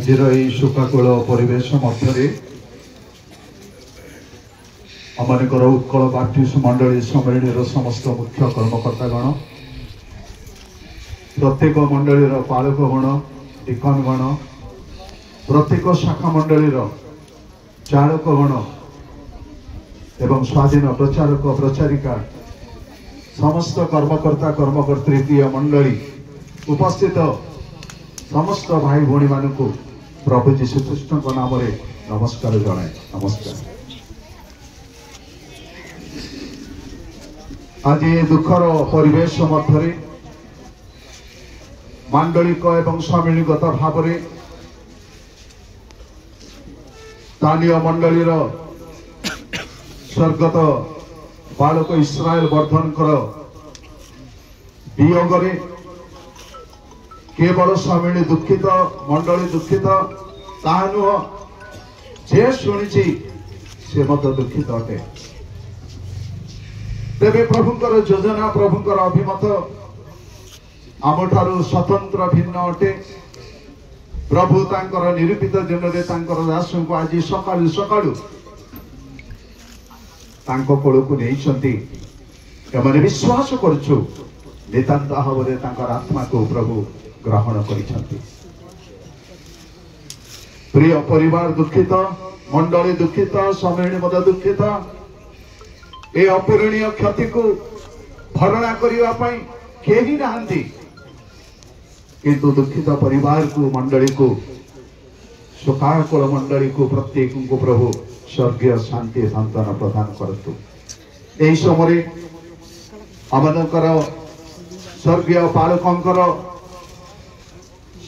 ଆଜିର ଏହି ଶୋକାକୁଳ ପରିବେଶ ମଧ୍ୟରେ ଆମମାନଙ୍କର ଉତ୍କଳ ବାପ୍ଟିଷ୍ଟ ମଣ୍ଡଳୀ ସମ୍ମିଳନୀର ସମସ୍ତ ମୁଖ୍ୟ କର୍ମକର୍ତ୍ତାଗଣ, ପ୍ରତ୍ୟେକ ମଣ୍ଡଳୀର ପାଳକଗଣ, ଡିକନଗଣ, ପ୍ରତ୍ୟେକ ଶାଖା ମଣ୍ଡଳୀର ଚାଳକଗଣ ଏବଂ ସ୍ୱାଧୀନ ପ୍ରଚାରକ ପ୍ରଚାରିକା समस्त कर्मकर्ता कर्मकर्त्री प्रिय मंडली उपस्थित समस्त भाई भौणी मान प्रभु जीशु कृष्ण नाम नमस्कार जनाए। नमस्कार। आज ये दुखर परिवेश मध्य मांडलिक एवं सम्मिलित भाव स्थानीय मंडलीर स्वर्गत बालक इस्राएल वर्धनकर वियोगरे केवल सम्मिली दुखित मंडली दुखित ताहा नुह जे शुणी से मत दुखित अटे। तेरे प्रभुंकर योजना प्रभुंकर अभिमत आमठारु स्वतंत्र भिन्न अटे। प्रभु तांकर निरूपित दिन में तांकर दासों को आज सकाळु सकाळु तांको कोळकु नेइछंती एमाने विश्वास करछु नितांत भावरे तांकर आत्मा को प्रभु ग्रहण करिछंती। प्रिय परिवार दुखित, मंडली दुखित, सम्मिलनी मद दुखित। ए अपूरणीय क्षति को भरणा करिवा पई केही नाहंती, किंतु दुखित परिवार को मंडली को शोकाकुल मंडली को प्रत्येक को प्रभु स्वर्गीय शांति सांत्वना प्रदान करतु। यही समय आमनकर स्वर्गीय पालकंकर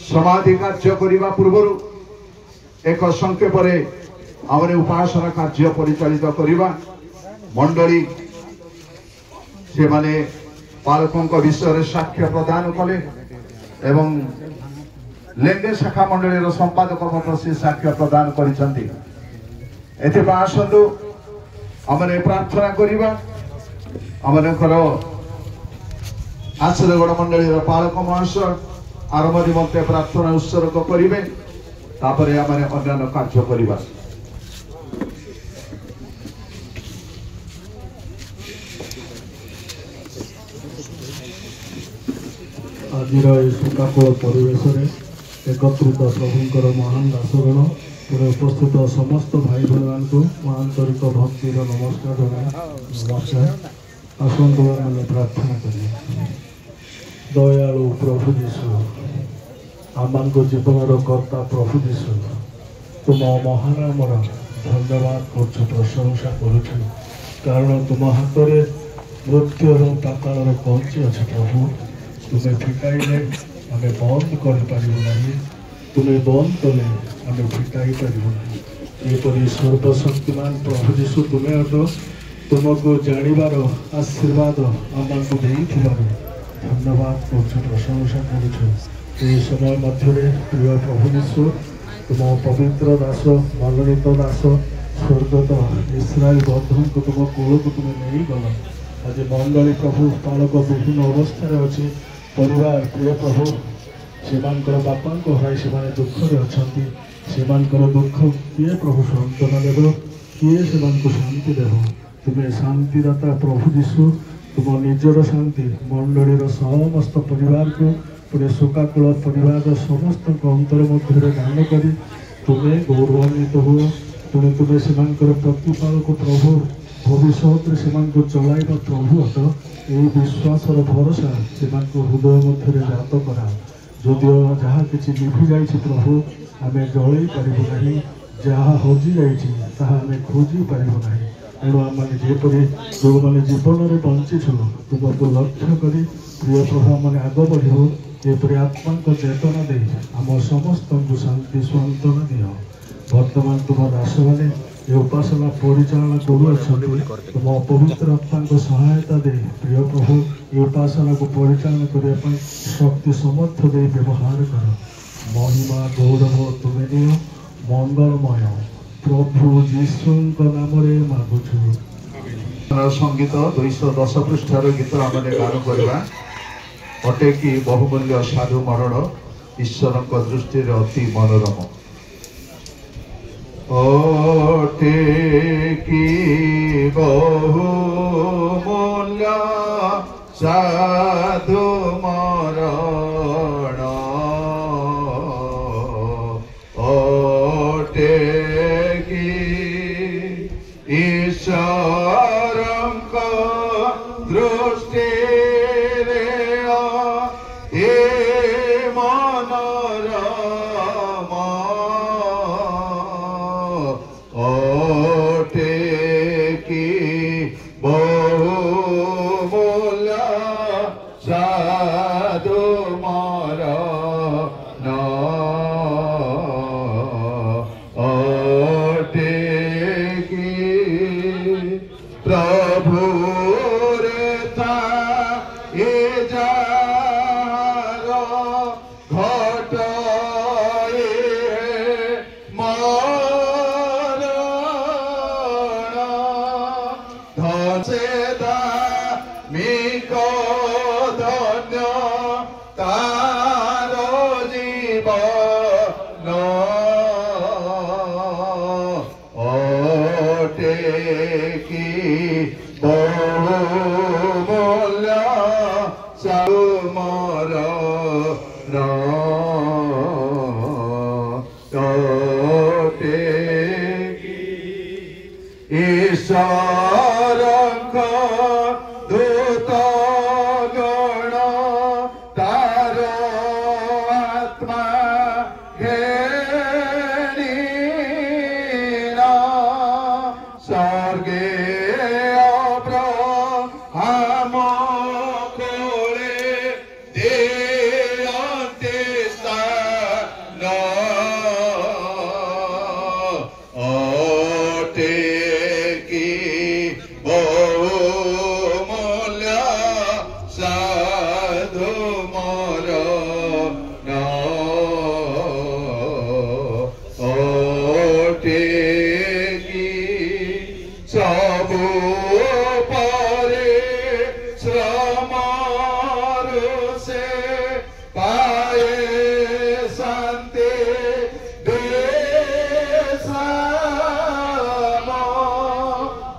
समाधि कार्य करने पूर्व एक संक्षेप आम उपासना कार्य परिचालित करवा। मंडली से माने पालकों विषय साक्ष्य प्रदान कले एवं लेंगे शाखा मंडली संपादक पद से साक्ष्य प्रदान करिसंती। आसतु आमने प्रार्थना करवा। आमनकर आश्रयगढ़ मंडली पालक महाशय आरंभ निमंते प्रार्थना उत्सर्ग करेंगे, तापर आमने अन्य कार्य करवा। आज शोकाकुल परिवेश एकत्रित प्रभुंकर महान दासगण पूरे उपस्थित समस्त भाई भाई को आंतरिक भक्तिर नमस्कार जनाए। नमस्कार। आसतु मैंने प्रार्थना करें। दयालु प्रभु जीशु, आम जीवन कर्ता प्रभु जीशु, तुम महानाम धन्यवाद कर प्रशंसा करुँ, कारण तुम हाथ में मृत्यु और पाताल पहुँची अच्छे प्रभु। तुम्हें फिटाइले आम बंद कर तुम्हें बंद कले आम फिटाई पारूना। यहपरी सर्वशक्तिमान प्रभु जीशु तुम्हें अट तुमको जानवर आशीर्वाद आमको धन्यवाद कर प्रशंसा करुँ। समय मध्य प्रिय प्रभु जीशु तुम पवित्र दास मनोनीत दास स्वर्गत इस्राएल वर्धन को तुम कोल को तुम्हें नहीं गल। आज मंडली प्रभु पालक विभिन्न अवस्था अच्छे परिवार प्रिय प्रभु से बापा को हर से दुखरे अच्छा से दुख किए प्रभु सांत्वना देव किए से शांति देव। तुम्हें शांतिदाता प्रभु जीशु तुम निजर शांति मंडलीर समस्त परिवार को पूरे शोकाकुल परिवार समस्त अंतर मध्य दान कर तुम्हें गौरवान्वित हो। तुम्हें से प्रतिपालक प्रभु भविष्य से चलाइबा प्रभु अट यही विश्वासर भरोसा से हृदय मध्य जात करा। जदिओ जहाँ किसी लिभि जाए प्रभु आम जलई पारू ना, जहाँ हजि जाए खोजी पारू ना। तेणु आम जेपरी जो मैंने जीवन में बंचीचु तुमको लक्ष्य कर प्रिय प्रभु मैंने आग बढ़ो। जेपरी आत्मा चेतना दे आम समस्त शांति सांत्वना दिह। वर्तमान तुम दास मैंने ये उपासना परिचालना करुँच तुम पवित्र आत्मा को सहायता दे प्रिय प्रभु ये उपासना को परिचालना करने शक्ति समर्थ दे व्यवहार कर। महिमा गौरव तुम्हें नियो मंगलमय प्रभु जीशु नाम मागुछु। संगीत 210 पृष्ठार गीत आमने गान करवा अटे कि बहुमूल्य साधु मरण ईश्वर दृष्टि अति मनोरम। ओटे की बहुमूल्य साधु मरण ओटे की ईश्वरंक दृष्टि रे ए मनोरमा ओटे की बहुमूल्य साधु मरण ओटे की प्रभु रे था ये जारो घट धन्य तार जीवन ओटे की बहुमूल्य साधु मरण ओटे की ईश्वरंक दूत गण तार आत्मा घेणीना स्वर्गे अब्राहम कोळे देयन्ते स्थान ओटे की बहुमूल्य साधु मरण ओटे की सबु परे श्रमारु से पाए शांति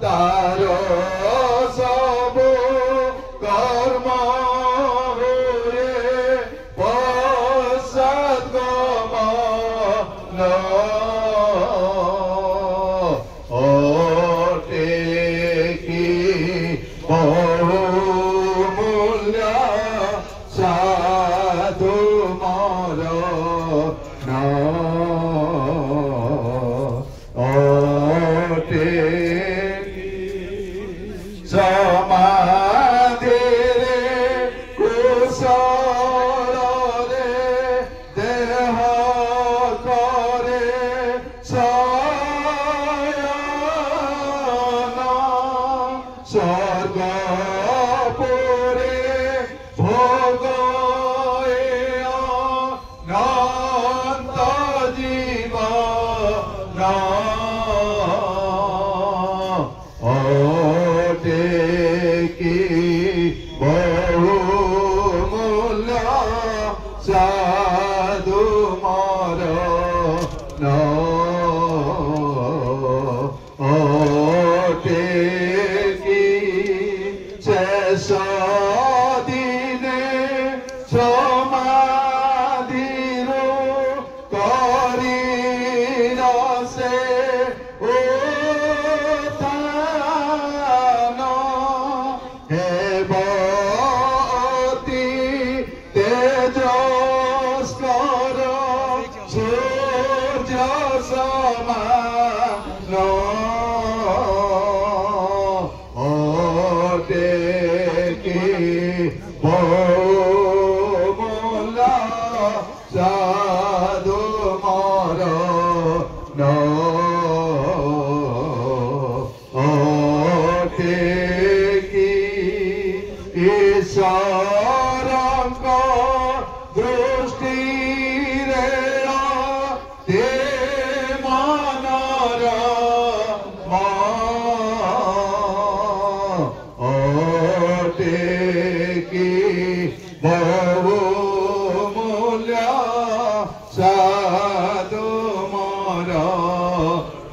तार सबु कर्म हुए पश्चात गमन ओटे की बहुमूल्य साधु मरण ओटे समाधि रे कुशल रे देह करे शयन स्वर्ग पुरे भोग अनंत जीवन ओटे की बहुमूल्य साधु मरण ओटे की शेष दिने समाधिरो करी न से उत्थान हेबती तेजस्कर सूर्य समान ओटे की बहुमूल्य साधु मरण ओटे की ईश्वरंक दृष्टि रे ते मनोरमा ओटे की बहुमूल्य साधु मरण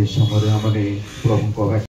এই সমୟରେ ଆମେ ପ୍ରଭୁଙ୍କ